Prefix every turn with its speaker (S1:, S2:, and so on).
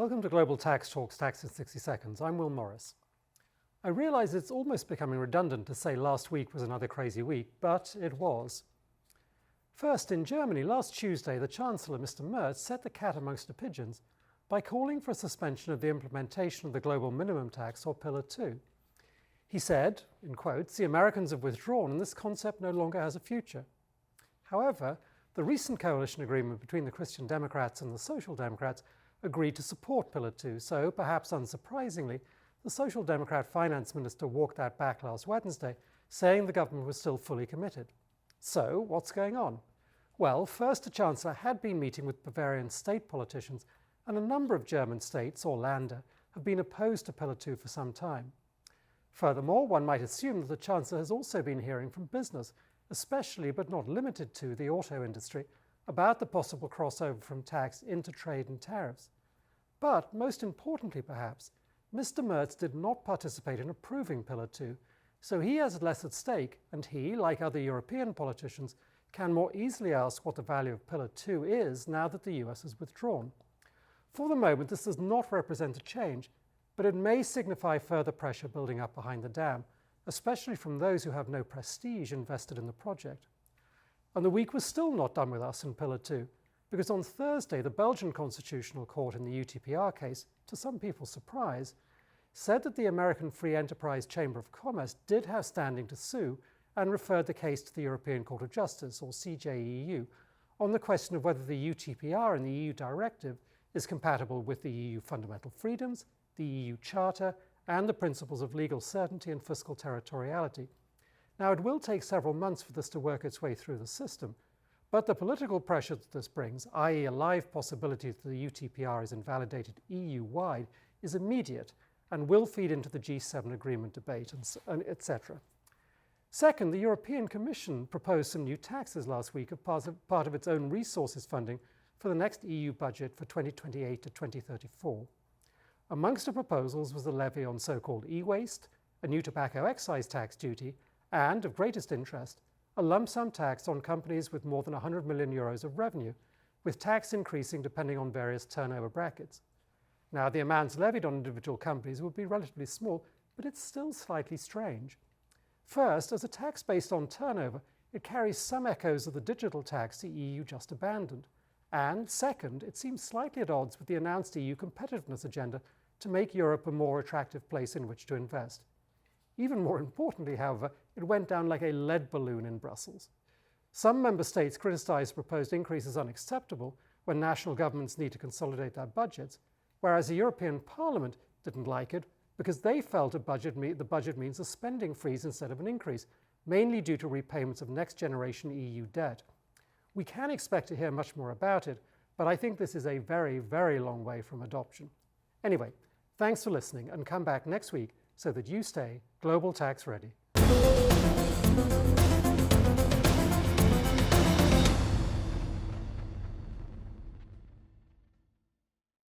S1: Welcome to Global Tax Talks, Tax in 60 Seconds. I'm Will Morris. I realize it's almost becoming redundant to say last week was another crazy week, but it was. First, in Germany, last Tuesday, the Chancellor, Mr. Merz, set the cat amongst the pigeons by calling for a suspension of the implementation of the global minimum tax, or Pillar 2. He said, in quotes, "The Americans have withdrawn and this concept no longer has a future." However, the recent coalition agreement between the Christian Democrats and the Social Democrats agreed to support Pillar 2, so perhaps unsurprisingly, the Social Democrat finance minister walked that back last Wednesday, saying the government was still fully committed. So, what's going on? Well, first, the Chancellor had been meeting with Bavarian state politicians, and a number of German states, or Länder, have been opposed to Pillar 2 for some time. Furthermore, one might assume that the Chancellor has also been hearing from business, especially but not limited to the auto industry, about the possible crossover from tax into trade and tariffs. But, most importantly perhaps, Mr. Merz did not participate in approving Pillar 2, so he has less at stake, and he, like other European politicians, can more easily ask what the value of Pillar 2 is now that the US has withdrawn. For the moment, this does not represent a change, but it may signify further pressure building up behind the dam, especially from those who have no prestige invested in the project. And the week was still not done with us in Pillar 2, because on Thursday the Belgian Constitutional Court in the UTPR case, to some people's surprise, said that the American Free Enterprise Chamber of Commerce did have standing to sue and referred the case to the European Court of Justice, or CJEU, on the question of whether the UTPR and the EU directive is compatible with the EU fundamental freedoms, the EU Charter, and the principles of legal certainty and fiscal territoriality. Now, it will take several months for this to work its way through the system, but the political pressure that this brings, i.e. a live possibility that the UTPR is invalidated EU-wide, is immediate and will feed into the G7 agreement debate, etc. Second, the European Commission proposed some new taxes last week as part of its own resources funding for the next EU budget for 2028 to 2034. Amongst the proposals was a levy on so-called e-waste, a new tobacco excise tax duty, and, of greatest interest, a lump sum tax on companies with more than 100 million euros of revenue, with tax increasing depending on various turnover brackets. Now, the amounts levied on individual companies would be relatively small, but it's still slightly strange. First, as a tax based on turnover, it carries some echoes of the digital tax the EU just abandoned. And second, it seems slightly at odds with the announced EU competitiveness agenda to make Europe a more attractive place in which to invest. Even more importantly, however, it went down like a lead balloon in Brussels. Some member states criticized the proposed increase as unacceptable when national governments need to consolidate their budgets, whereas the European Parliament didn't like it because they felt the budget means a spending freeze instead of an increase, mainly due to repayments of next-generation EU debt. We can expect to hear much more about it, but I think this is a very, very long way from adoption. Anyway, thanks for listening, and come back next week so that you stay global tax ready.